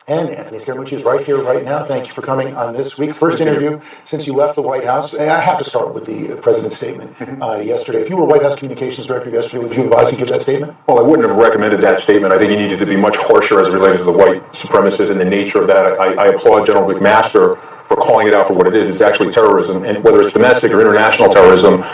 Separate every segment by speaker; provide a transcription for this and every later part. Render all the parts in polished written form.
Speaker 1: And Anthony Scaramucci is right here, right now. Thank you for coming on this week. First interview since you left the White House. And I have to start with the president's statement yesterday. If you were White House Communications Director yesterday, would you advise him to give that statement?
Speaker 2: Well, I wouldn't have recommended that statement. I think he needed to be much harsher as it related to the white supremacists and the nature of that. I applaud General McMaster for calling it out for what it is. It's actually terrorism. And whether it's domestic or international terrorism,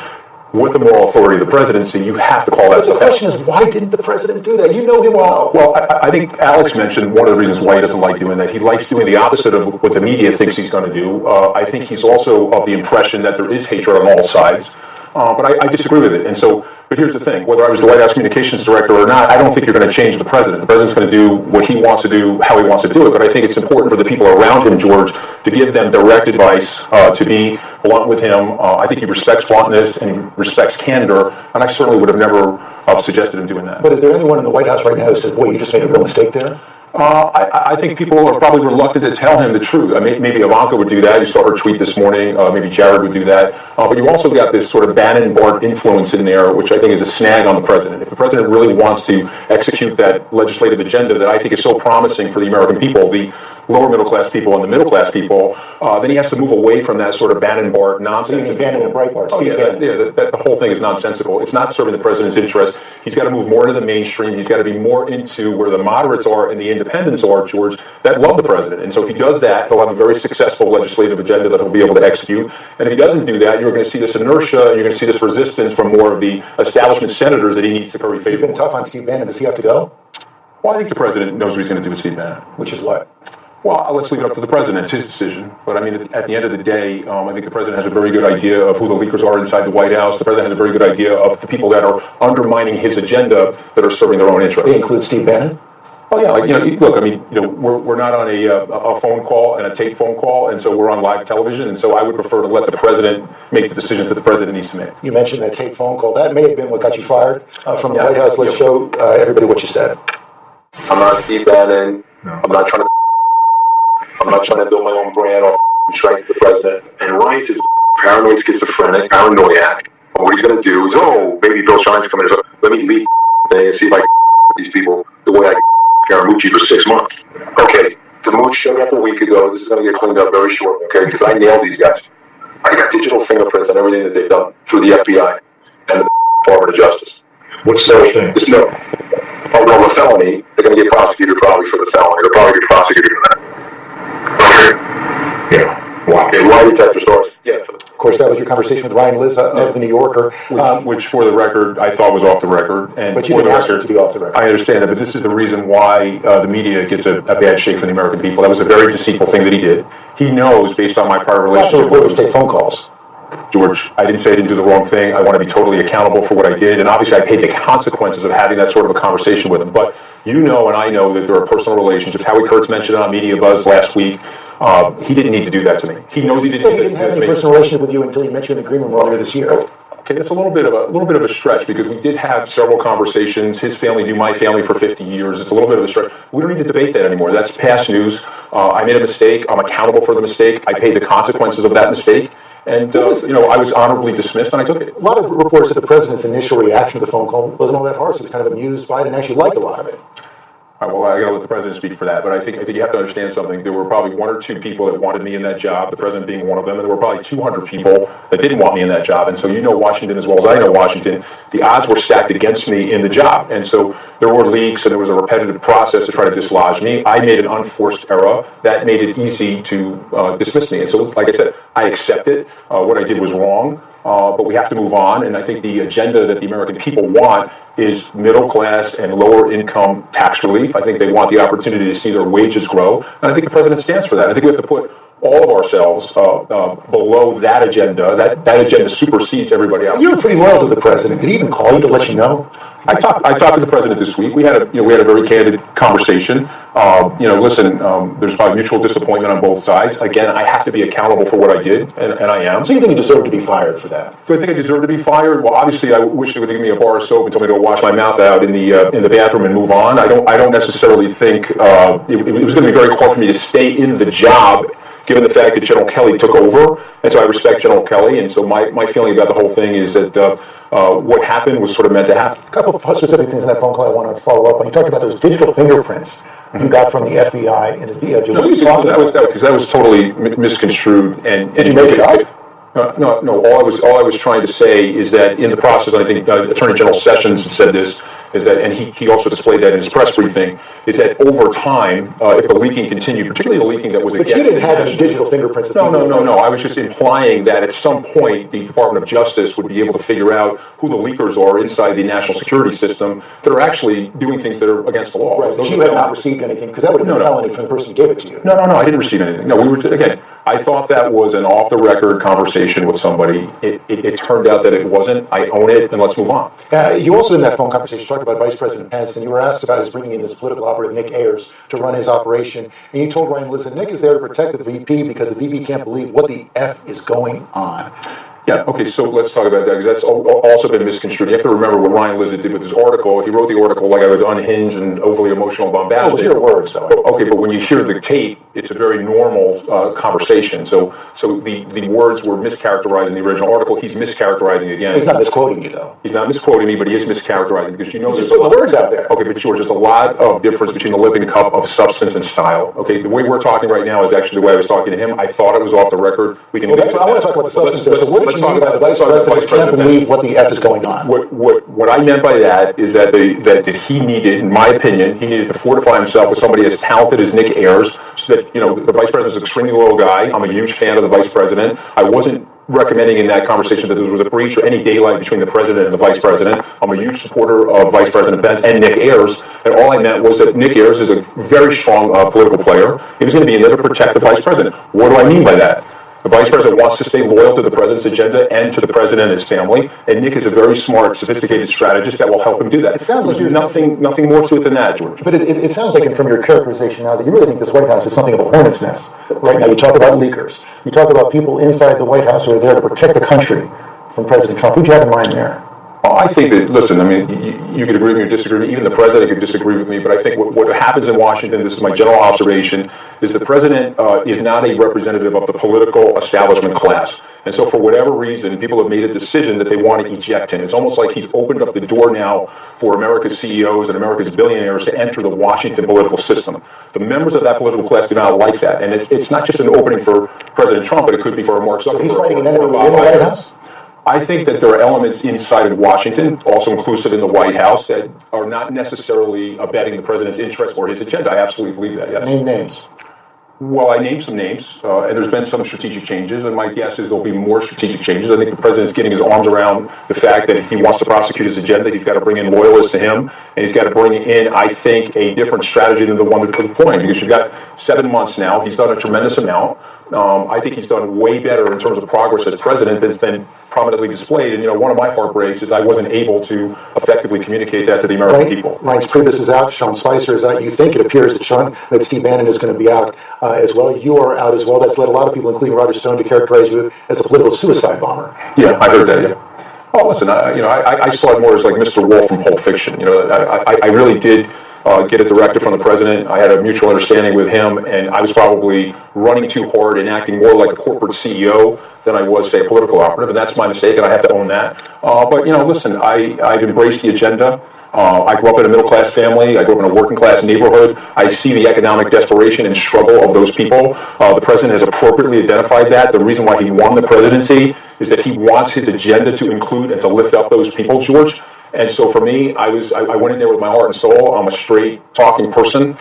Speaker 2: with the moral authority of the presidency, you have to call that stuff out.
Speaker 1: The question is, why didn't the president do that? You know him well.
Speaker 2: Well, I think Alex mentioned one of the reasons why he doesn't like doing that. He likes doing the opposite of what the media thinks he's going to do. I think he's also of the impression that there is hatred on all sides. But I disagree with it. And so, but here's the thing, whether I was the White House Communications Director or not, I don't think you're going to change the president. The president's going to do what he wants to do, how he wants to do it. But I think it's important for the people around him, George, to give them direct advice, to be blunt with him. I think he respects bluntness and he respects candor, and I certainly would have never suggested him doing that.
Speaker 1: But is there anyone in the White House right now who says, boy, you just made a real mistake there?
Speaker 2: I think people are probably reluctant to tell him the truth. Maybe Ivanka would do that. You saw her tweet this morning. Maybe Jared would do that. But you also got this sort of Bannon-Bart influence in there, which I think is a snag on the president. If the president really wants to execute that legislative agenda that I think is so promising for the American people, the lower middle class people and the middle class people, then he has to move away from that sort of Bannon-Bart nonsense.
Speaker 1: Bannon and Breitbart.
Speaker 2: The whole thing is nonsensical. It's not serving the president's interest. He's got to move more into the mainstream. He's got to be more into where the moderates are and the independents are, George, that love the president. And so if he does that, he'll have a very successful legislative agenda that he'll be able to execute. And if he doesn't do that, you're going to see this inertia and you're going to see this resistance from more of the establishment senators that he needs to curry favor.
Speaker 1: You've been tough on Steve Bannon. Does he have to go?
Speaker 2: Well, I think the president knows what he's going to do with Steve Bannon.
Speaker 1: Which is what?
Speaker 2: Well, let's leave it up to the president. It's his decision. But I mean, at the end of the day, I think the president has a very good idea of who the leakers are inside the White House. The president has a very good idea of the people that are undermining his agenda that are serving their own interests.
Speaker 1: They include Steve Bannon?
Speaker 2: Oh yeah, look. We're not on a phone call and a tape phone call, and so we're on live television. And so I would prefer to let the president make the decisions that the president needs to make.
Speaker 1: You mentioned that tape phone call. That may have been what got you fired from the White House. Let's show everybody what you said.
Speaker 3: I'm not Steve Bannon. No. I'm not trying to build my own brand or strike the president. And Ryan's is paranoid schizophrenic, paranoiac. And what he's going to do is, maybe Bill Shine's coming in. So let me leave thing and see if I can these people the way I Scaramucci for 6 months. Okay, the mooch showed up a week ago. This is going to get cleaned up very shortly, okay? Because I nailed these guys. I got digital fingerprints on everything that they've done through the FBI and the Department of Justice.
Speaker 1: What's the thing?
Speaker 3: The felony, they're going to get prosecuted probably for the felony. They'll probably get prosecuted for that. Okay? Yeah. Wow. Okay, lie detector stores. Yeah.
Speaker 1: Of course, that was your conversation with Ryan Liz of The New Yorker.
Speaker 2: Which, for the record, I thought was off the record. And
Speaker 1: but you didn't ask it to be off the record.
Speaker 2: I understand that, but this is the reason why the media gets a bad shake from the American people. That was a very deceitful thing that he did. He knows, based on my prior relationship with
Speaker 1: reporters take phone calls.
Speaker 2: George, I didn't say I didn't do the wrong thing. I want to be totally accountable for what I did. And obviously, I paid the consequences of having that sort of a conversation with him. But you know and I know that there are personal relationships. Howie Kurtz mentioned it on Media Buzz last week. He didn't need to do that to me. He knows he didn't
Speaker 1: have any personal relationship with you until he met you in the green room earlier this year.
Speaker 2: Okay, that's a little bit of a stretch because we did have several conversations. His family knew my family for 50 years. It's a little bit of a stretch. We don't need to debate that anymore. That's past news. I made a mistake. I'm accountable for the mistake. I paid the consequences of that mistake. And, I was honorably dismissed, and I took it.
Speaker 1: A lot of reports that the president's initial reaction to the phone call wasn't all that harsh. He was kind of amused by it and actually liked a lot of it.
Speaker 2: Well, I got to let the president speak for that, but I think you have to understand something. There were probably 1 or 2 people that wanted me in that job, the president being one of them, and there were probably 200 people that didn't want me in that job. And so you know Washington as well as I know Washington. The odds were stacked against me in the job. And so there were leaks, and there was a repetitive process to try to dislodge me. I made an unforced error. That made it easy to dismiss me. And so, like I said, I accept it. What I did was wrong. But we have to move on, and I think the agenda that the American people want is middle class and lower income tax relief. I think they want the opportunity to see their wages grow, and I think the president stands for that. I think we have to put all of ourselves below that agenda. That agenda supersedes everybody else.
Speaker 1: You were pretty loyal to the president. Did he even call you to let you know?
Speaker 2: I talked to the president this week. We had a very candid conversation. There's probably mutual disappointment on both sides. Again, I have to be accountable for what I did, and I am.
Speaker 1: So you think you deserve to be fired for that?
Speaker 2: Do I think I deserve to be fired? Well, obviously, I wish they would give me a bar of soap and tell me to go wash my mouth out in the bathroom and move on. I don't necessarily think it was going to be very hard for me to stay in the job, given the fact that General Kelly took over, and so I respect General Kelly, and so my feeling about the whole thing is that what happened was sort of meant to happen.
Speaker 1: A couple of specific things in that phone call I want to follow up on. You talked about those digital fingerprints you got from the FBI and the DOJ.
Speaker 2: No, that was totally misconstrued. And
Speaker 1: did you make it up?
Speaker 2: No. All I was trying to say is that in the process, I think Attorney General Sessions said this, is that, and he also displayed that in his press briefing, is that over time, if the leaking continued, particularly the leaking that was
Speaker 1: against... But you didn't have any digital fingerprints.
Speaker 2: No. I was just implying that at some point, the Department of Justice would be able to figure out who the leakers are inside the national security system that are actually doing things that are against the law.
Speaker 1: Right, but you had not received anything, because that would have been a felony from the person who gave it to you.
Speaker 2: No, I didn't receive anything. No, again, I thought that was an off-the-record conversation with somebody. It turned out that it wasn't. I own it, and let's move on.
Speaker 1: You also, in that phone conversation, talked about Vice President Pence, and you were asked about his bringing in this political operative, Nick Ayers, to run his operation. And you told Ryan Liz that Nick is there to protect the VP because the VP can't believe what the F is going on.
Speaker 2: Yeah, okay, so let's talk about that, because that's also been misconstrued. You have to remember what Ryan Lizard did with his article. He wrote the article like I was unhinged and overly emotional and bombastic.
Speaker 1: Well, it was your words, though.
Speaker 2: Okay, but when you hear the tape, it's a very normal conversation. So the words were mischaracterized in the original article. He's mischaracterizing again.
Speaker 1: He's not misquoting you, though.
Speaker 2: He's not misquoting me, but he is mischaracterizing, because
Speaker 1: He's just putting the words out there.
Speaker 2: Okay, but George, there's a lot of difference between the lip and cup of substance and style. Okay, the way we're talking right now is actually the way I was talking to him. I thought it was off the record. We can.
Speaker 1: Well, that's what I want to talk about the substance there. So what did you mean by the Vice President can't believe what the F is going on?
Speaker 2: What I meant by that is that that he needed, in my opinion, he needed to fortify himself with somebody as talented as Nick Ayers, so that, the Vice President's an extremely loyal guy. I'm a huge fan of the Vice President. I wasn't recommending in that conversation that there was a breach or any daylight between the President and the Vice President. I'm a huge supporter of Vice President Pence and Nick Ayers, and all I meant was that Nick Ayers is a very strong political player. He was going to be in there to protect the Vice President. What do I mean by that? The Vice President wants to stay loyal to the President's agenda and to the President and his family, and Nick is a very smart, sophisticated strategist that will help him do that.
Speaker 1: It sounds like
Speaker 2: there's nothing more to it than that, George.
Speaker 1: But it sounds like, and from your characterization now, that you really think this White House is something of a hornet's nest. Right now, you talk about leakers. You talk about people inside the White House who are there to protect the country from President Trump. Who do you have in mind there?
Speaker 2: I think that, listen, I mean, you could agree with me or disagree with me. Even the President could disagree with me. But I think what happens in Washington, this is my general observation, is the President is not a representative of the political establishment class. And so for whatever reason, people have made a decision that they want to eject him. It's almost like he's opened up the door now for America's CEOs and America's billionaires to enter the Washington political system. The members of that political class do not like that. And it's not just an opening for President Trump, but it could be for Mark Zuckerberg.
Speaker 1: So he's fighting an enemy within the White House?
Speaker 2: I think that there are elements inside of Washington, also inclusive in the White House, that are not necessarily abetting the President's interest or his agenda. I absolutely believe that, yes.
Speaker 1: Name names.
Speaker 2: Well, I named some names, and there's been some strategic changes, and my guess is there'll be more strategic changes. I think the President's getting his arms around the fact that if he wants to prosecute his agenda, he's got to bring in loyalists to him, and he's got to bring in, I think, a different strategy than the one that we're deploying, because you've got 7 months now. He's done a tremendous amount. I think he's done way better in terms of progress as president than has been prominently displayed. And, one of my heartbreaks is I wasn't able to effectively communicate that to the American people.
Speaker 1: Reince Priebus is out. Sean Spicer is out. You think it appears that Steve Bannon is going to be out as well. You are out as well. That's led a lot of people, including Roger Stone, to characterize you as a political suicide bomber.
Speaker 2: Yeah, I heard that, yeah. Oh, listen, I saw it more as like Mr. Wolf from Pulp Fiction. I really did get a directive from the President. I had a mutual understanding with him, and I was probably running too hard and acting more like a corporate CEO than I was, say, a political operative, and that's my mistake, and I have to own that. But, listen, I've embraced the agenda. I grew up in a middle-class family. I grew up in a working-class neighborhood. I see the economic desperation and struggle of those people. The President has appropriately identified that. The reason why he won the presidency is that he wants his agenda to include and to lift up those people, George. And so for me, I went in there with my heart and soul. I'm a straight talking person.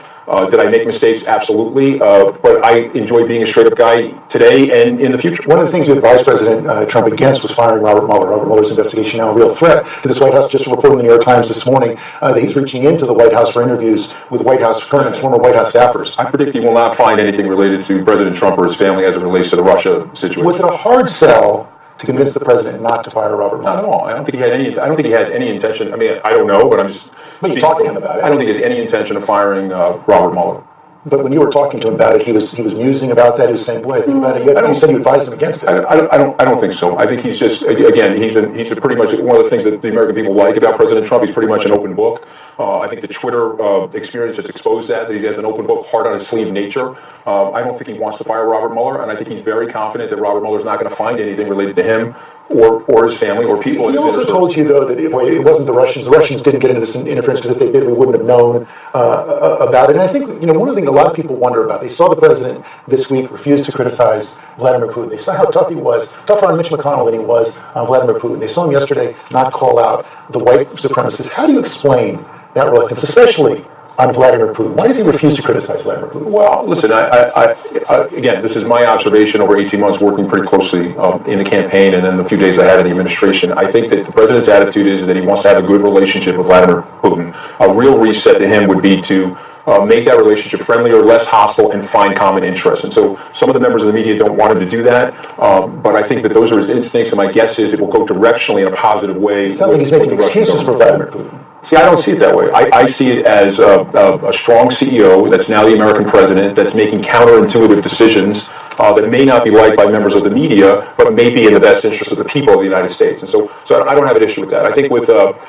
Speaker 2: Did I make mistakes? Absolutely. But I enjoy being a straight-up guy today and in the future.
Speaker 1: One of the things you advised President Trump against was firing Robert Mueller. Robert Mueller's investigation now a real threat to this White House. Just a report in the New York Times this morning that he's reaching into the White House for interviews with current and former White House staffers.
Speaker 2: I predict he will not find anything related to President Trump or his family as it relates to the Russia situation.
Speaker 1: Was it a hard sell to convince the President not to fire Robert Mueller?
Speaker 2: Not at all. I don't think he has any intention. I mean, I don't know, but I'm just.
Speaker 1: But you talked to him about it.
Speaker 2: I don't think he has any intention of firing Robert Mueller.
Speaker 1: But when you were talking to him about it, he was musing about that. He was saying, "Boy, I think about it." You said you advised him against it.
Speaker 2: I don't think so. I think he's just, again, he's a pretty much one of the things that the American people like about President Trump. He's pretty much an open book. I think the Twitter experience has exposed that he has an open book, hard on his sleeve nature. I don't think he wants to fire Robert Mueller, and I think he's very confident that Robert Mueller is not going to find anything related to him or his family or people.
Speaker 1: He also told you, though, that it wasn't the Russians. The Russians didn't get into this interference because if they did, we wouldn't have known about it. And I think, one of the things a lot of people wonder about, they saw the president this week refuse to criticize Vladimir Putin. They saw how tough he was, tougher on Mitch McConnell than he was on Vladimir Putin. They saw him yesterday not call out the white supremacists. How do you explain that reluctance, especially on Vladimir Putin? Why does he refuse to criticize Vladimir Putin?
Speaker 2: Well, listen, again, this is my observation over 18 months working pretty closely in the campaign and then the few days I had in the administration. I think that the president's attitude is that he wants to have a good relationship with Vladimir Putin. A real reset to him would be to make that relationship friendlier, less hostile, and find common interests. And so some of the members of the media don't want him to do that, but I think that those are his instincts, and my guess is it will go directionally in a positive way.
Speaker 1: It sounds like he's making excuses for Vladimir Putin.
Speaker 2: See, I don't see it that way. I see it as a strong CEO that's now the American president that's making counterintuitive decisions that may not be liked by members of the media, but may be in the best interest of the people of the United States. And so I don't have an issue with that. I think with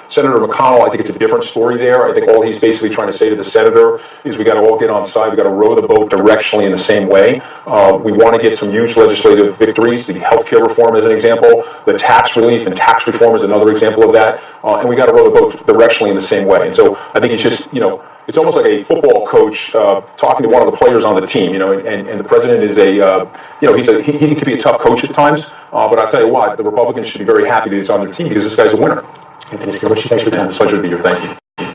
Speaker 2: Senator McConnell, I think it's a different story there. I think all he's basically trying to say to the senator is we got to all get on side. We got to row the boat directionally in the same way. We want to get some huge legislative victories. The health care reform is an example. The tax relief and tax reform is another example of that. And we got to row the boat directionally in the same way. And so I think it's just, it's almost like a football coach talking to one of the players on the team, and the president is he could be a tough coach at times, but I'll tell you what, the Republicans should be very happy that he's on their team because this guy's a winner.
Speaker 1: Anthony Scaramucci, thanks for your time.
Speaker 2: It's a pleasure to be here. Thank you.